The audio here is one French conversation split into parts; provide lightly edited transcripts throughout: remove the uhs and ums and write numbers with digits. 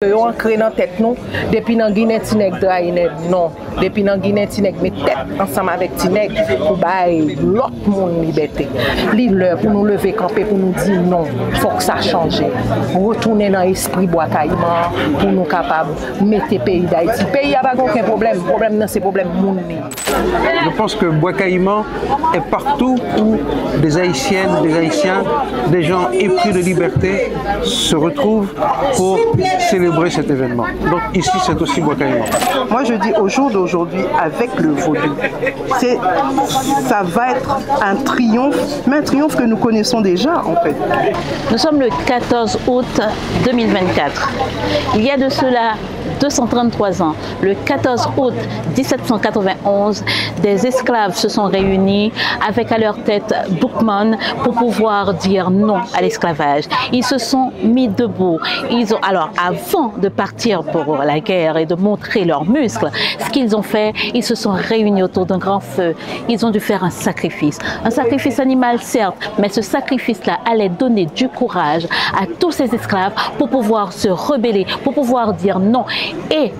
Yo ancré dans tête nous depuis dans Guinée Tineg Drained non depuis dans Guinée Tineg mais tête ensemble avec Tineg pour bailler l'autre monde liberté l'heure pour nous lever camper pour nous dire non faut que ça change retourner dans l'esprit bois caïman pour nous capable mettre pays d'Haïti pays a pas aucun problème c'est problème monde. Je pense que Bois Caïman est partout où des Haïtiennes, des Haïtiens, des gens épris de liberté se retrouvent pour célébrer cet événement. Donc ici, c'est aussi Bois Caïman. Moi, je dis au jour d'aujourd'hui, avec le vaudou, ça va être un triomphe, mais un triomphe que nous connaissons déjà, en fait. Nous sommes le 14 août 2024. Il y a de cela 233 ans, le 14 août 1791, des esclaves se sont réunis avec à leur tête Boukman pour pouvoir dire non à l'esclavage. Ils se sont mis debout. Alors, avant de partir pour la guerre et de montrer leurs muscles, ce qu'ils ont fait, ils se sont réunis autour d'un grand feu. Ils ont dû faire un sacrifice animal certes, mais ce sacrifice-là allait donner du courage à tous ces esclaves pour pouvoir se rebeller, pour pouvoir dire non. Et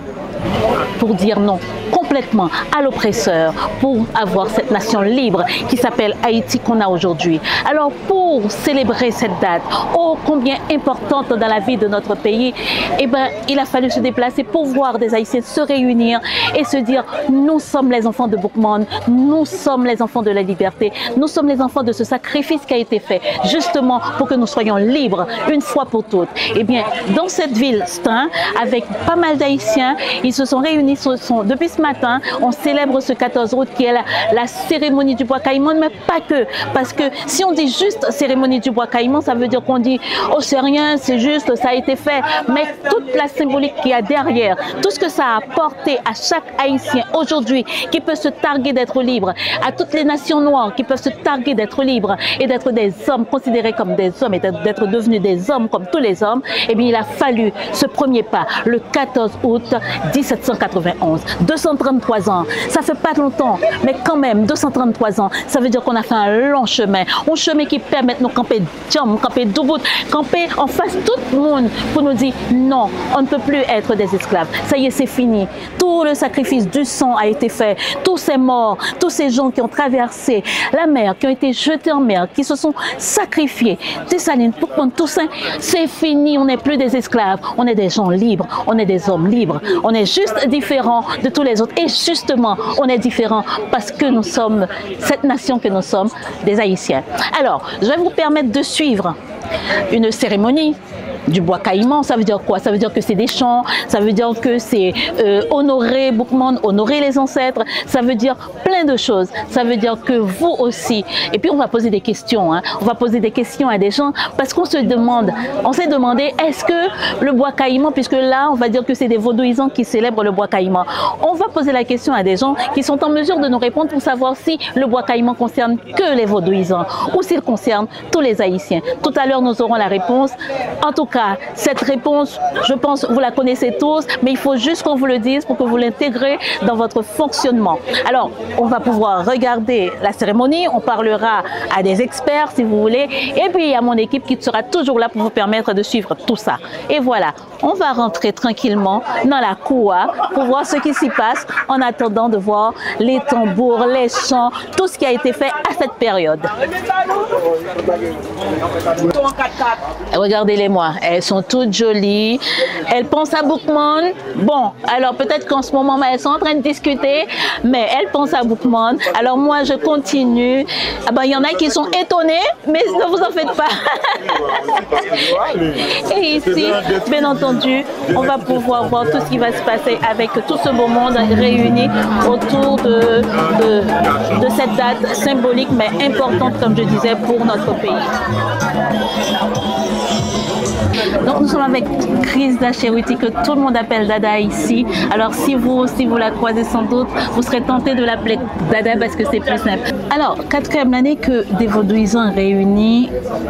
pour dire non complètement à l'oppresseur, pour avoir cette nation libre qui s'appelle Haïti qu'on a aujourd'hui. Alors pour célébrer cette date, ô combien importante dans la vie de notre pays, eh ben, il a fallu se déplacer pour voir des Haïtiens se réunir et se dire nous sommes les enfants de Boukman, nous sommes les enfants de la liberté, nous sommes les enfants de ce sacrifice qui a été fait justement pour que nous soyons libres une fois pour toutes. Eh bien, dans cette ville Stein, avec pas mal d'Haïtiens, ils se sont réunis depuis ce matin. On célèbre ce 14 août qui est la cérémonie du bois caïman, mais pas que. Parce que si on dit juste cérémonie du bois caïman, ça veut dire qu'on dit oh c'est rien, c'est juste, ça a été fait. Mais toute la symbolique qu'il y a derrière, tout ce que ça a apporté à chaque Haïtien aujourd'hui qui peut se targuer d'être libre, à toutes les nations noires qui peuvent se targuer d'être libres et d'être des hommes considérés comme des hommes et d'être devenus des hommes comme tous les hommes, eh bien il a fallu ce premier pas, le 14 août 1791, 233 ans, ça fait pas longtemps, mais quand même 233 ans, ça veut dire qu'on a fait un long chemin, un chemin qui permet de nous camper Djam, camper Doubout, camper en face tout le monde pour nous dire non, on ne peut plus être des esclaves, ça y est c'est fini, tout le sacrifice du sang a été fait, tous ces morts, tous ces gens qui ont traversé la mer, qui ont été jetés en mer, qui se sont sacrifiés, Dessalines, Boukman, Toussaint, c'est fini, on n'est plus des esclaves, on est des gens libres, on est des hommes libres, on est juste différents de tous les autres. Et justement, on est différents parce que nous sommes, cette nation que nous sommes, des Haïtiens. Alors, je vais vous permettre de suivre une cérémonie du bois caïman. Ça veut dire quoi? Ça veut dire que c'est des chants, ça veut dire que c'est honorer Boukman, honorer les ancêtres, ça veut dire plein de choses. Ça veut dire que vous aussi, et puis on va poser des questions, hein. On va poser des questions à des gens parce qu'on se demande, on s'est demandé est-ce que le bois caïman, puisque là on va dire que c'est des vaudouisants qui célèbrent le bois caïman, on va poser la question à des gens qui sont en mesure de nous répondre pour savoir si le bois caïman concerne que les vaudouisants ou s'il concerne tous les Haïtiens. Tout à l'heure nous aurons la réponse. En tout cas, cette réponse, je pense, vous la connaissez tous, mais il faut juste qu'on vous le dise pour que vous l'intégrez dans votre fonctionnement. Alors, on va pouvoir regarder la cérémonie, on parlera à des experts si vous voulez, et puis il y a mon équipe qui sera toujours là pour vous permettre de suivre tout ça. Et voilà, on va rentrer tranquillement dans la cour pour voir ce qui s'y passe en attendant de voir les tambours, les chants, tout ce qui a été fait à cette période. Regardez-les-moi, elles sont toutes jolies, elles pensent à Boukman. Bon, alors peut-être qu'en ce moment elles sont en train de discuter, mais elles pensent à Boukman. Alors moi je continue. Ah ben, il y en a qui sont étonnés, mais ne vous en faites pas. Et ici, bien entendu, on va pouvoir voir tout ce qui va se passer avec tout ce beau monde réuni autour de cette date symbolique mais importante, comme je disais, pour notre pays. Donc nous sommes avec Chrisda Cheruti, que tout le monde appelle Dada ici. Alors si vous la croisez sans doute, vous serez tenté de l'appeler Dada parce que c'est plus simple. Alors, 4e année que des vaudouisants réunis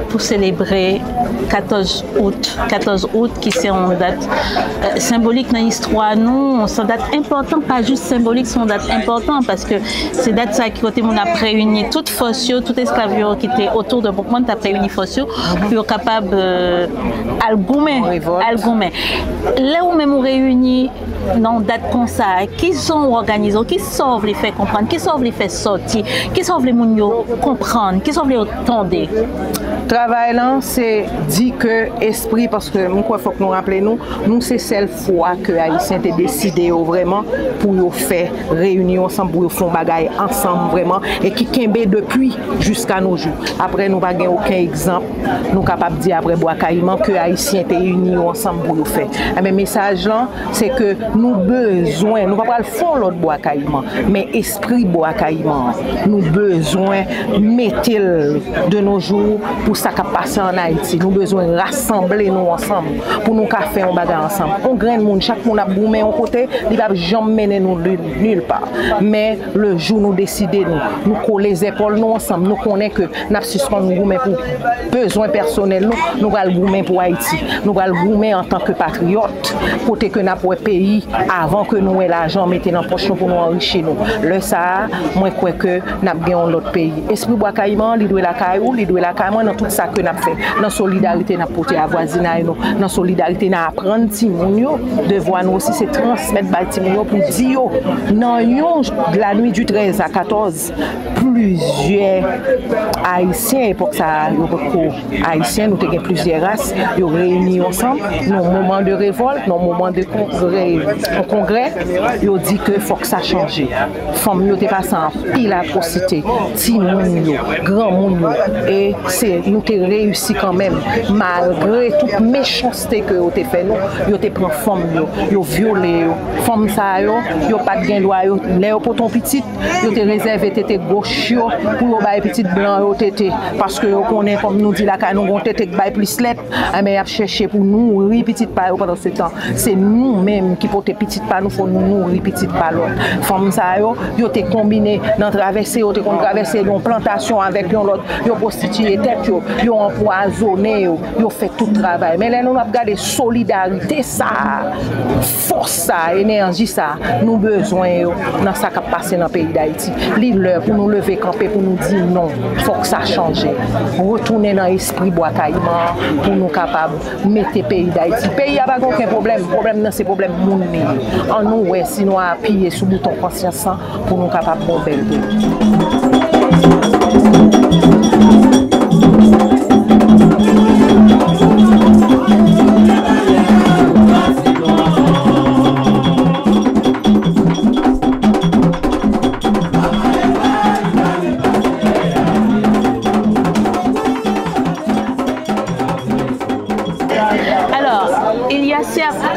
pour célébrer 14 août qui c'est une date symbolique dans l'histoire. Nous, c'est une date importante, pas juste symbolique, c'est une date importante parce que c'est date ça qui côté on a réuni toute Fossio, tout esclavio qui était autour de Boukman, a réuni Fossio pour capable Algoumen. Là où même on réunit dans date comme ça, qui sont organisés, qui savent les faire comprendre, qui savent les faire sortir, qui savent les gens comprendre, qui savent les entendre. Travail là, c'est dit que esprit, parce que il faut que nous rappelions, nous c'est celle fois que Haïtiens ont décidé vraiment pour faire réunion ensemble, pour faire bagaille ensemble vraiment, et qui kembe depuis jusqu'à nos jours. Après, nous n'avons aucun exemple, nous sommes capables de dire après Bois Caïman que Haïtiens étaient unis ensemble pour faire. Mais le message là, c'est que nous besoin, nous ne pouvons pas le faire l'autre Bois Caïman, mais esprit Bois Caïman, nous besoin mettre de nos jours pour ça qui passe en Haïti. Nous besoin rassembler nous ensemble pour nous faire un bagage ensemble. On graine monde, chaque monde a boumé en côté, il va jamais mener nous nulle part. Mais le jour nous décider nous coller les épaules nous ensemble, nous connaissons que nous suspendons nous pour besoin personnel nous allons goumer pour Haïti. Nous allons goumer en tant que patriotes côté que nous pays avant que nous ayons l'argent mettre dans poche pour nous enrichir nous. Le ça moi crois que nous avons l'autre pays. Esprit Bois Caïman, il doit la caillou, il doit la caillou dans tout ça que nous fait. Dans solidarité nous porter à voisinage nous, dans solidarité nous apprendre Timounio, devoir nous aussi c'est transmettre Timounio pour dire dans de la nuit du 13 à 14 plusieurs Haïtiens époque ça Haïtiens nous avons plusieurs races, ils réunis ensemble dans un moment de révolte, dans un moment de congrès, ils dit que faut que ça change. Femmes yo te passé en pile atrocité, petit monde, grand monde et c'est nous te réussi quand même malgré toute méchanceté que yo te fait nous, yo te prend femme yo violé femme ça yo pas de gain droit yo les pour ton petit yo te réservé tété gauche pour yo bail petit blanc yo tété parce que yo connaît comme nous dit la nous gon tété bail plus lettre mais a chercher pour nourrir petit pas pendant ce temps c'est nous même qui porter petit pas nous faut nous nourrir petit pas l'autre femme ça yo te combiné dans traverser yo te traverser une plantation avec l'autre yo prostitué tête yo empoisonné yo fait tout travail mais là nous a regardé solidarité ça force ça énergie ça nous besoin dans ça qui passer dans le pays d'Haïti l'heure pour nous lever camper pour nous dire non faut que ça change retourner dans l'esprit Bois Caïman pour nous capable mettre le pays d'Haïti pays a pas aucun problème c'est problème monde en nous ouais si nous appuyer sur bouton conscience pour nous capable bon bel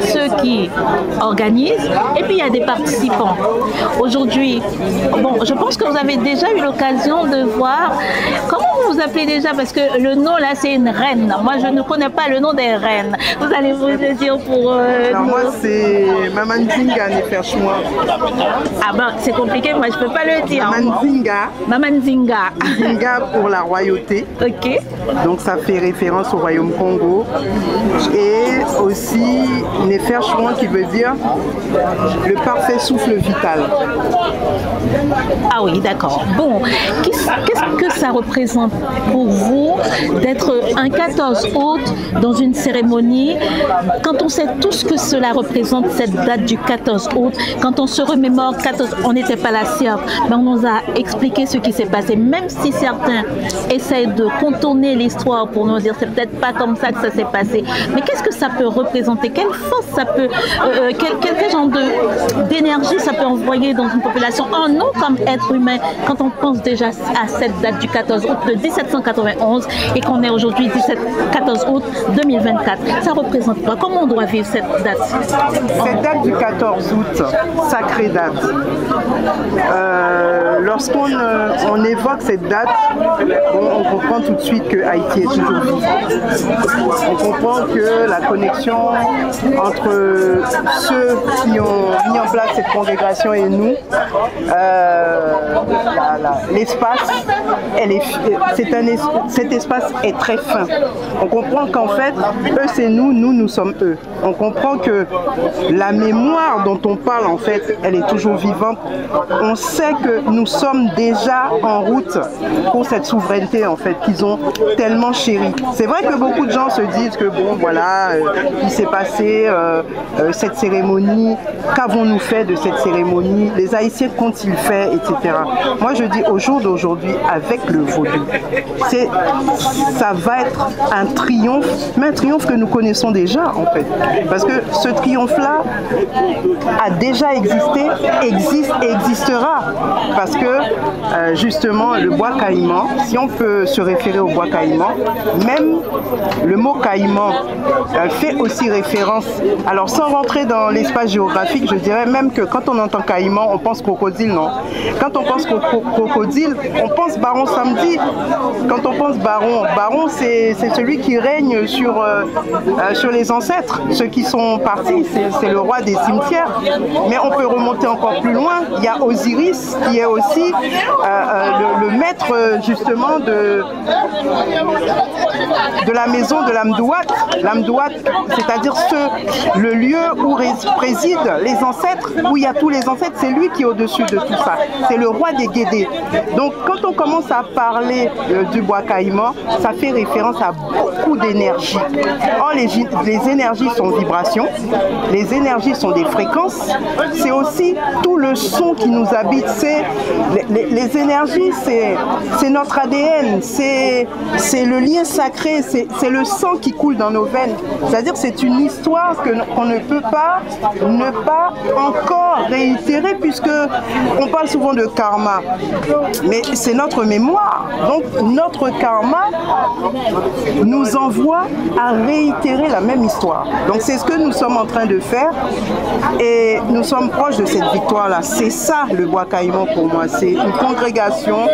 ceux qui organisent et puis il y a des participants. Aujourd'hui, bon, je pense que vous avez déjà eu l'occasion de voir comment vous vous appelez déjà parce que le nom là c'est une reine. Moi je ne connais pas le nom des reines. Vous allez vous le dire pour alors moi c'est Maman Zinga Neferchmois. Ah ben c'est compliqué, moi je peux pas le dire. Maman Zinga. Zinga pour la royauté. Ok. Donc ça fait référence au royaume Congo et aussi Neferchmois qui veut dire le parfait souffle vital. Ah oui, d'accord. Bon, qu'est-ce que ça représente pour vous d'être un 14 août dans une cérémonie quand on sait tout ce que cela représente, cette date du 14 août, quand on se remémore 14, on n'était pas là, mais on nous a expliqué ce qui s'est passé, même si certains essayent de contourner l'histoire pour nous dire c'est peut-être pas comme ça que ça s'est passé, mais qu'est-ce que ça peut représenter, quelle force ça peut, quel genre d'énergie ça peut envoyer dans une population, en nous comme êtres humains, quand on pense déjà à cette date du 14 août de 1791 et qu'on est aujourd'hui 14 août 2024. Ça représente quoi? Comment on doit vivre cette date? Cette date du 14 août, sacrée date. Lorsqu'on on évoque cette date, on comprend tout de suite que Haïti est toujours vivant. On comprend que la connexion entre ceux qui ont mis en place cette congrégation et nous, l'espace, cet espace est très fin. On comprend qu'en fait, eux c'est nous, nous sommes eux. On comprend que la mémoire dont on parle, en fait, elle est toujours vivante. On sait que nous sommes déjà en route pour cette souveraineté, en fait, qu'ils ont tellement chérie. C'est vrai que beaucoup de gens se disent que, bon, voilà, il s'est passé cette cérémonie, qu'avons-nous fait de cette cérémonie, les Haïtiens qu'ont-ils fait, etc. Moi, je dis au jour d'aujourd'hui, avec le vaudou, ça va être un triomphe, mais un triomphe que nous connaissons déjà, en fait. Parce que ce triomphe-là a déjà existé, existe et existera. Parce que, justement, le bois caïman, si on peut se référer au bois caïman, même le mot caïman fait aussi référence. Alors, sans rentrer dans l'espace géographique, je dirais même que quand on entend caïman, on pense crocodile, non? Quand on pense crocodile, on pense baron samedi. Quand on pense baron, c'est celui qui règne sur les ancêtres, ceux qui sont partis, c'est le roi des cimetières. Mais on peut remonter encore plus loin. Il y a Osiris qui est aussi le maître justement de la maison de l'Amdouat. L'Amdouat, c'est-à-dire le lieu où président les ancêtres, où il y a tous les ancêtres, c'est lui qui est au-dessus de tout ça. C'est le roi des Guédés. Donc quand on commence à parler du bois caïman, ça fait référence à beaucoup d'énergie. Or, les énergies sont vibrations, les énergies sont des fréquences, c'est aussi tout le son qui nous habite. Les énergies, c'est notre ADN, c'est le lien sacré, c'est le sang qui coule dans nos veines. C'est-à-dire c'est une histoire qu'on ne peut pas ne pas encore réitérer, puisque on parle souvent de karma, mais c'est notre mémoire. Donc notre karma nous envoie à réitérer la même histoire. Donc c'est ce que nous sommes en train de faire et nous sommes proches de cette victoire-là. C'est ça le bois caïman pour moi. C'est une congrégation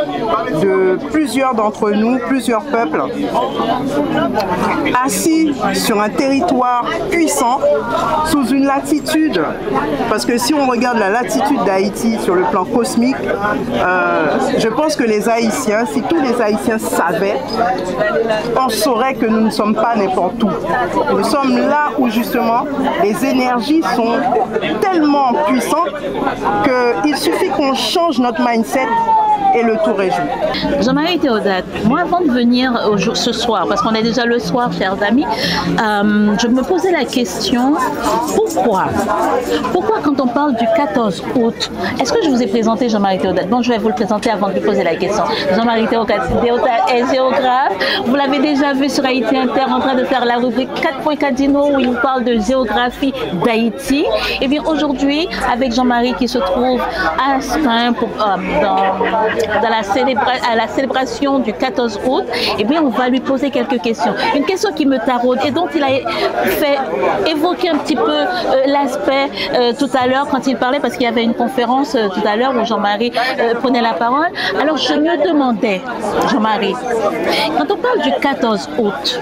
de plusieurs d'entre nous, plusieurs peuples, assis sur un territoire puissant, sous une latitude. Parce que si on regarde la latitude d'Haïti sur le plan cosmique, je pense que les Haïtiens, si tous les Haïtiens savaient, on saurait que nous ne sommes pas n'importe où. Nous sommes là où justement les énergies sont tellement puissantes qu'il suffit qu'on change notre mindset et le tour est joué. Jean-Marie Théodate, moi avant de venir ce soir, parce qu'on est déjà le soir, chers amis, je me posais la question, pourquoi quand on parle du 14 août, est-ce que je vous ai présenté Jean-Marie Théodate? Bon, je vais vous le présenter avant de lui poser la question. Jean-Marie Théodate est géographe, vous l'avez déjà vu sur Haïti Inter en train de faire la rubrique 4.4 Dino où il vous parle de géographie d'Haïti. Et bien aujourd'hui, avec Jean-Marie qui se trouve à Astin à la célébration du 14 août, et bien on va lui poser quelques questions. Une question qui me taraude et dont il a fait évoquer un petit peu l'aspect tout à l'heure quand il parlait, parce qu'il y avait une conférence tout à l'heure où Jean-Marie prenait la parole. Alors je me demandais, Jean-Marie, quand on parle du 14 août,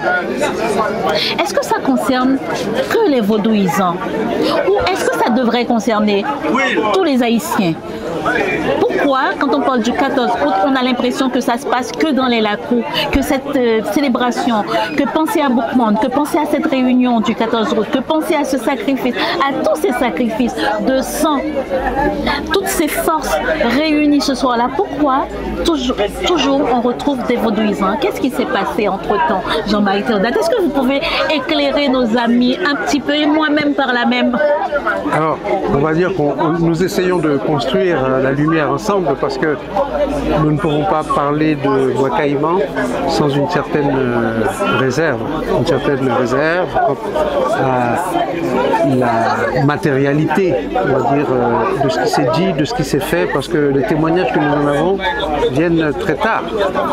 est-ce que ça concerne que les vaudouisants ou est-ce que ça devrait concerner tous les Haïtiens? Pourquoi, quand on parle du 14 août, on a l'impression que ça se passe que dans les Lacous, que cette célébration, que penser à Boukman, que penser à cette réunion du 14 août, que penser à ce sacrifice, à tous ces sacrifices de sang, toutes ces forces réunies ce soir-là, pourquoi toujours on retrouve des vaudouisants? Qu'est-ce qui s'est passé entre-temps, Jean-Marie Théodate? Est-ce que vous pouvez éclairer nos amis un petit peu, et moi-même par la même? Alors, on va dire que nous essayons de construire la lumière ensemble, parce que nous ne pouvons pas parler de bois caïman sans une certaine réserve. Une certaine réserve quant à la matérialité, on va dire, de ce qui s'est dit, de ce qui s'est fait, parce que les témoignages que nous en avons viennent très tard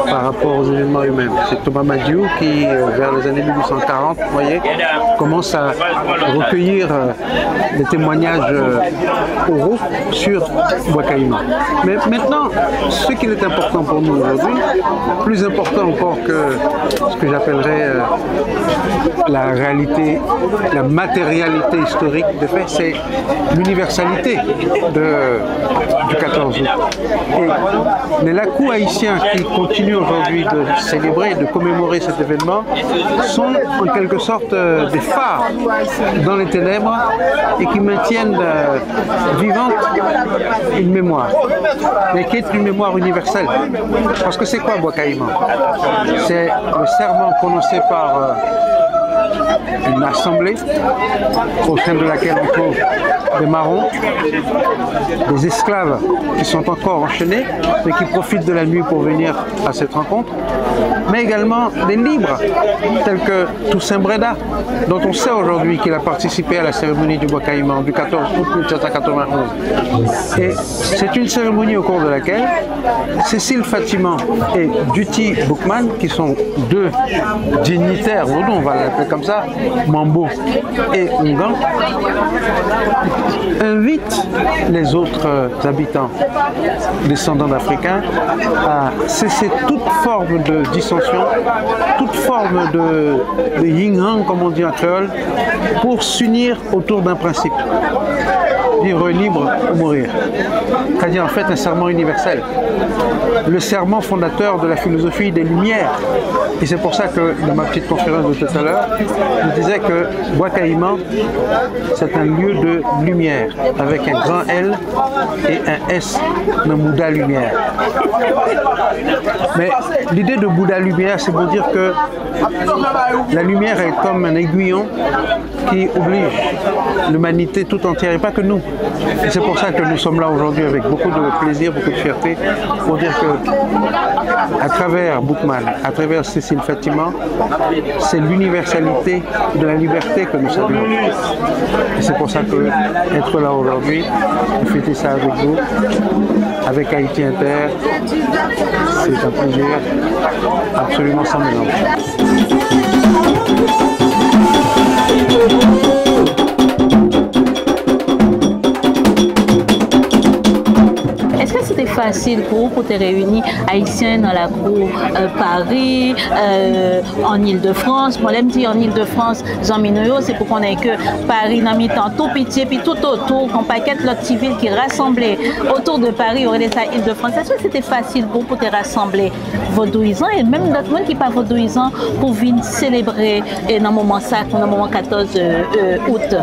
par rapport aux événements eux-mêmes. C'est Thomas Madiou qui, vers les années 1840, vous voyez, commence à recueillir les témoignages oraux sur bois caïman. Caïman. Mais maintenant, ce qui est important pour nous aujourd'hui, plus important encore que ce que j'appellerais la réalité, la matérialité historique des faits, c'est l'universalité du 14 août. Et les Lakou haïtiens qui continuent aujourd'hui de célébrer, de commémorer cet événement, sont en quelque sorte des phares dans les ténèbres et qui maintiennent vivante une mémoire, mais qui est une mémoire universelle. Parce que c'est quoi Bois Caïman? C'est le serment prononcé par une assemblée au sein de laquelle on trouve des marrons, des esclaves qui sont encore enchaînés, mais qui profitent de la nuit pour venir à cette rencontre, mais également des libres, tels que Toussaint Breda, dont on sait aujourd'hui qu'il a participé à la cérémonie du Bois Caïman du 14 août 1791. Et c'est une cérémonie au cours de laquelle Cécile Fatiman et Duty Boukman, qui sont deux dignitaires, on va l'appeler comme ça, Mambo et Ngan, invitent les autres habitants descendants d'Africains à cesser toute forme de dissension, toute forme de yin-yang, comme on dit en créole, pour s'unir autour d'un principe. Vivre libre ou mourir. C'est-à-dire en fait un serment universel. Le serment fondateur de la philosophie des Lumières. Et c'est pour ça que dans ma petite conférence de tout à l'heure, je disais que Bois Caïman, c'est un lieu de lumière, avec un grand L et un S de Bouddha Lumière. Mais l'idée de Bouddha Lumière, c'est pour dire que la lumière est comme un aiguillon qui oblige l'humanité tout entière, et pas que nous. Et c'est pour ça que nous sommes là aujourd'hui avec beaucoup de plaisir, beaucoup de fierté, pour dire que à travers Boukman, à travers Cécile Fatiman, c'est l'universalité de la liberté que nous saluons. Et c'est pour ça que être là aujourd'hui, et fêter ça avec vous, avec Haïti Inter, c'est un plaisir absolument sans mélange. Est-ce que c'était facile pour te réunir haïtiens dans la cour Paris, en Ile-de-France? Moi, j'aime dire en Ile-de-France, Jean-Minoyo, c'est pour qu'on ait que Paris dans mi-temps, tout petit, puis tout autour, qu'on paquette l'autre civil qui rassemblait autour de Paris, aurait été à Ile-de-France. Est-ce que c'était facile pour te rassembler vaudouisants et même d'autres gens qui ne sont pas vaudouisants pour venir célébrer dans le moment sacré, dans le moment 14 août?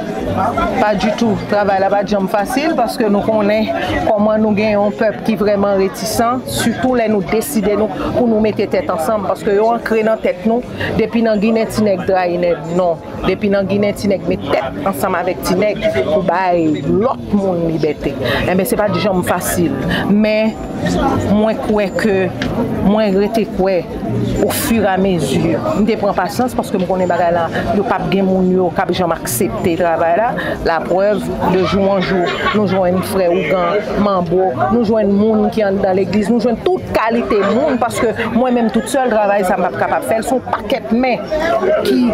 Pas du tout. Le travail là pas facile parce que nous connaissons comment nous gagnons un peuple qui est vraiment réticent, surtout là nous décidons pour nous mettre tête ensemble parce que nous ancré dans tête nous depuis dans Guinée Tineg Draïned non, depuis dans Guinée Tineg met tête ensemble avec Tineg pour bailler l'autre monde liberté. Eh bien c'est pas du genre facile, mais moi crois que moi rete quoi au fur et à mesure. Je prends patience parce que je connais bagay là, yo pas gen moun yo qui jamais accepté travail là. La preuve de jour en jour, nous joignons frère Ougan, Mambo, nous joignons monde qui entrent dans l'église, nous joignons toute qualité monde parce que moi-même toute seule travail ça m'a capable faire son paquet main qui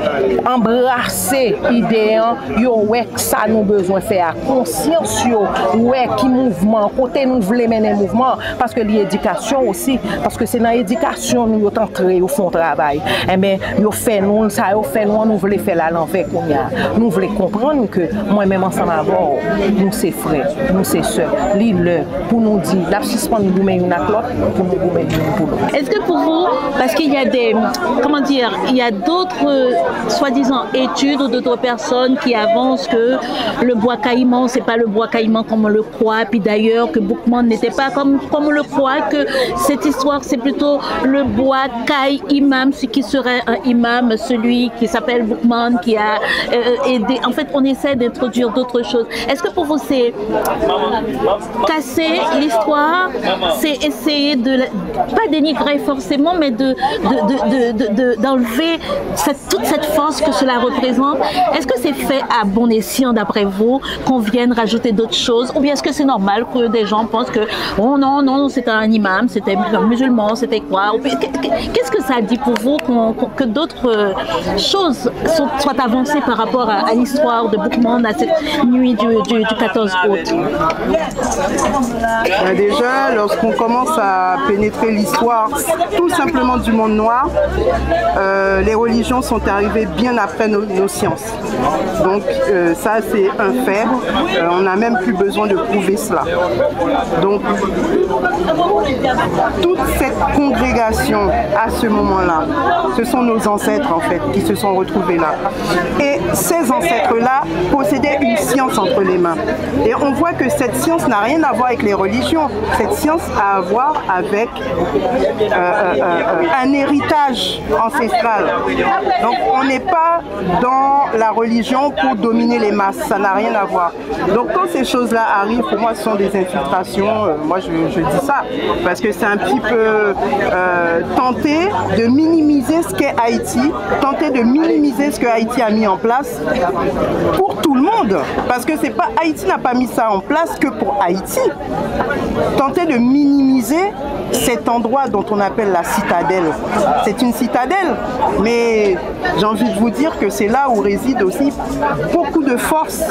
embrasser idée yo ouais ça nous besoin faire conscience yo ouais qui mouvement côté nous voulons mener mouvement parce que l'éducation aussi parce que c'est dans l'éducation nous entrer au fond travail et bien yo fait nous ça yo fait nous voulons faire la l'envers qu'on y a nous voulons comprendre que moi-même ensemble avant nous c'est frères nous c'est sœurs l'île pour nous dire la suspendre nous met une à l'autre pour nous mettre une pour l'autre. Est-ce que pour vous parce qu'il y a des comment dire il y a d'autres soi-disant études ou d'autres personnes qui avancent que le Bois Caïman c'est pas le Bois Caïman comme on le croit puis d'ailleurs que Boukman n'était pas comme on le croit que cette histoire c'est plutôt le Bois Caï imam ce qui serait un imam celui qui s'appelle Boukman qui a aidé en fait on essaie d'introduire d'autres choses. Est-ce que pour vous c'est casser l'histoire l'histoire, c'est essayer de, pas dénigrer forcément, mais d'enlever toute cette force que cela représente. Est-ce que c'est fait à bon escient d'après vous, qu'on vienne rajouter d'autres choses, ou bien est-ce que c'est normal que des gens pensent que oh non, non, c'était un imam, c'était un musulman, c'était quoi? Qu'est-ce que ça dit pour vous que d'autres choses soient avancées par rapport à l'histoire de Boukman à cette nuit du 14 août? Déjà, lorsqu'on commence à pénétrer l'histoire tout simplement du monde noir, les religions sont arrivées bien après nos sciences. Donc ça, c'est un fait. On n'a même plus besoin de prouver cela. Donc, toute cette congrégation à ce moment-là, ce sont nos ancêtres en fait qui se sont retrouvés là. Et ces ancêtres-là possédaient une science entre les mains. Et on voit que cette science n'a rien à voir avec les religions. Cette science a à voir avec un héritage ancestral. Donc on n'est pas dans la religion pour dominer les masses, ça n'a rien à voir. Donc quand ces choses-là arrivent, pour moi ce sont des infiltrations, moi je dis ça, parce que c'est un petit peu tenter de minimiser ce qu'est Haïti, tenter de minimiser ce que Haïti a mis en place pour tout le monde, parce que c'est pas Haïti n'a pas mis ça en place que pour Haïti. Tenter de minimiser cet endroit dont on appelle la citadelle. C'est une citadelle, mais j'ai envie de vous dire que c'est là où réside aussi beaucoup de force.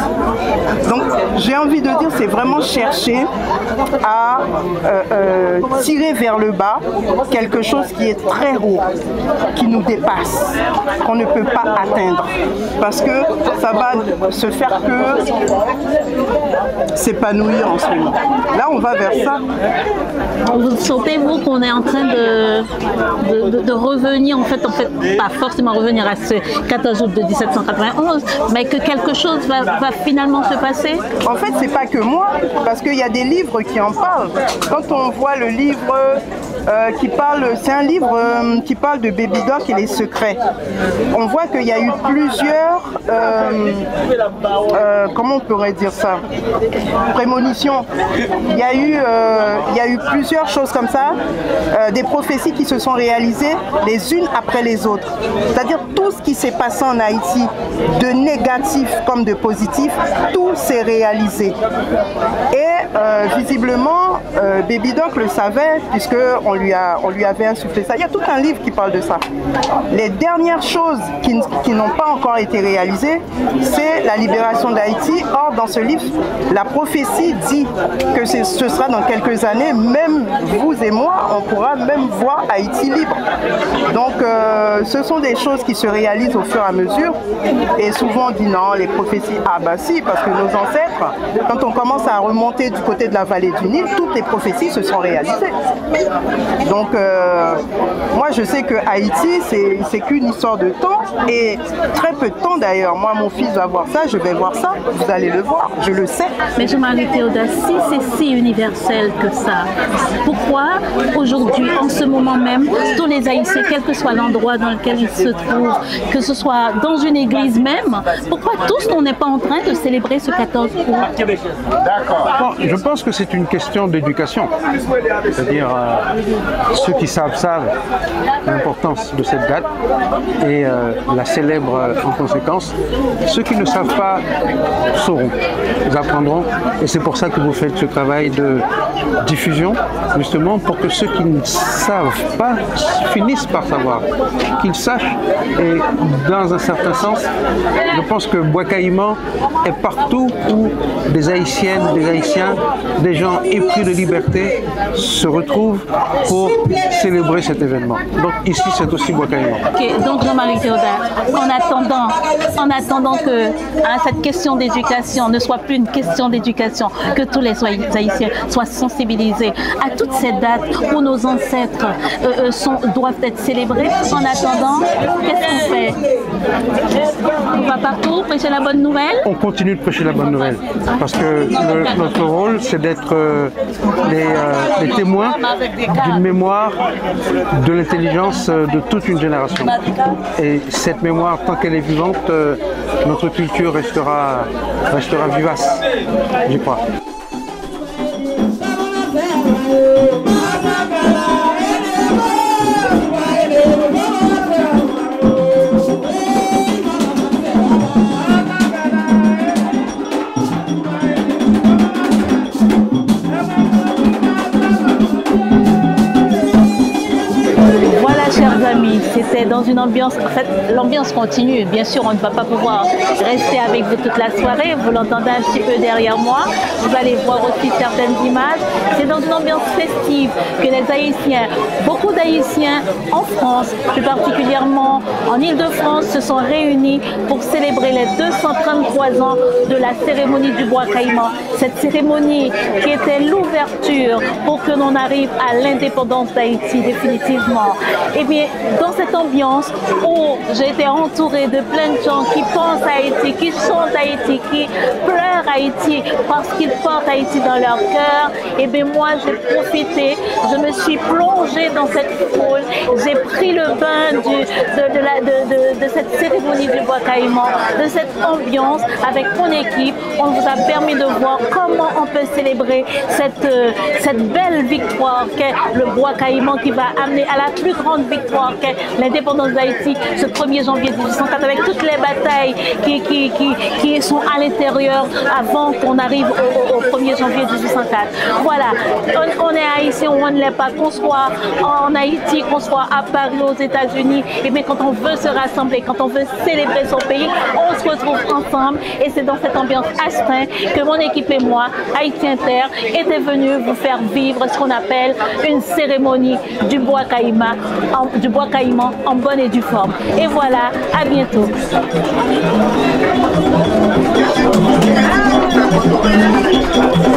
Donc j'ai envie de dire, c'est vraiment chercher à tirer vers le bas quelque chose qui est très haut, qui nous dépasse, qu'on ne peut pas atteindre, parce que ça va se faire que s'épanouir en ce moment. Là, on va vers ça. Vous sentez-vous qu'on est en train de revenir, en fait, pas forcément revenir à ce 14 août de 1791, mais que quelque chose va finalement se passer? En fait, c'est pas que moi, parce qu'il y a des livres qui en parlent. Quand on voit le livre qui parle, c'est un livre qui parle de Baby Doc et les secrets. On voit qu'il y a eu plusieurs, comment on pourrait dire ça, prémonitions. Il y a eu plusieurs choses comme ça, des prophéties qui se sont réalisées les unes après les autres. C'est-à-dire tout ce qui s'est passé en Haïti, de négatif comme de positif, tout s'est réalisé. Et visiblement, Baby Doc le savait, puisqu'on lui avait insufflé ça. Il y a tout un livre qui parle de ça. Les dernières choses qui n'ont pas encore été réalisées, c'est la libération d'Haïti. Or, dans ce livre, la prophétie dit que ce sera dans quelques années, même vous et moi, on pourra même voir Haïti libre. Donc, ce sont des choses qui se réalisent au fur et à mesure. Et souvent, on dit non, les prophéties, ah bah si, parce que nos ancêtres, quand on commence à remonter du côté de la vallée du Nil, toutes les prophéties se sont réalisées. Donc, moi, je sais que Haïti, c'est qu'une histoire de temps, et très peu de temps d'ailleurs. Moi, mon fils va voir ça, je vais voir ça, vous allez le voir, je le sais. Mais Jean-Marie Théodas, si c'est si universel que ça, pourquoi aujourd'hui, en ce moment même, tous les Haïtiens, quel que soit l'endroit dans lequel ils se trouvent, que ce soit dans une église même, pourquoi tous on n'est pas en train de célébrer ce 14 août? Bon, je pense que c'est une question d'éducation. C'est-à-dire, ceux qui savent l'importance de cette date et la célèbrent en conséquence. Ceux qui ne savent pas sauront, ils apprendront, et c'est pour ça que vous faites ce travail de diffusion, justement pour que ceux qui ne savent pas finissent par savoir, qu'ils sachent. Et dans un certain sens, je pense que Bois Caïman est partout où des Haïtiennes, des Haïtiens, des gens épris de liberté se retrouvent pour célébrer cet événement. Donc ici, c'est aussi Bois Caïman. Ok, donc Jean-Marie Théodas, en attendant que cette question d'éducation ne soit plus une question d'éducation, que tous les Haïtiens soient sensibilisés à toutes ces dates où nos ancêtres doivent être célébrés. En attendant, qu'est-ce qu'on fait? On va partout prêcher la bonne nouvelle? On continue de prêcher la bonne nouvelle, parce que notre rôle, c'est d'être les témoins d'une mémoire, de l'intelligence de toute une génération. Et cette mémoire, tant qu'elle est vivante, notre culture restera vivace, je crois. famille. C'était dans une ambiance, en fait, l'ambiance continue. Bien sûr, on ne va pas pouvoir rester avec vous toute la soirée. Vous l'entendez un petit peu derrière moi. Vous allez voir aussi certaines images. C'est dans une ambiance festive que les Haïtiens, beaucoup d'Haïtiens en France, plus particulièrement en Île-de-France, se sont réunis pour célébrer les 233 ans de la cérémonie du bois caïman. Cette cérémonie qui était l'ouverture pour que l'on arrive à l'indépendance d'Haïti définitivement. Et bien, dans cette ambiance où j'ai été entourée de plein de gens qui pensent à Haïti, qui chantent Haïti, qui pleurent Haïti parce qu'ils portent Haïti dans leur cœur, et bien moi j'ai profité, je me suis plongée dans cette foule, j'ai pris le bain de cette cérémonie du bois caïman, de cette ambiance avec mon équipe. On vous a permis de voir comment on peut célébrer cette belle victoire qu'est le bois caïman, qui va amener à la plus grande victoire qu'est l'indépendance d'Haïti ce 1er janvier 1804, avec toutes les batailles qui sont à l'intérieur avant qu'on arrive au 1er janvier 1804. Voilà, on est haïtien ou on ne l'est pas, qu'on soit en Haïti, qu'on soit à Paris, aux États-Unis, et bien quand on veut se rassembler, quand on veut célébrer son pays, on se retrouve ensemble, et c'est dans cette ambiance astreinte que mon équipe et moi, Haïti Inter, étaient venus vous faire vivre ce qu'on appelle une cérémonie du bois caïman, en bonne et due forme. Et voilà, à bientôt. Thank you.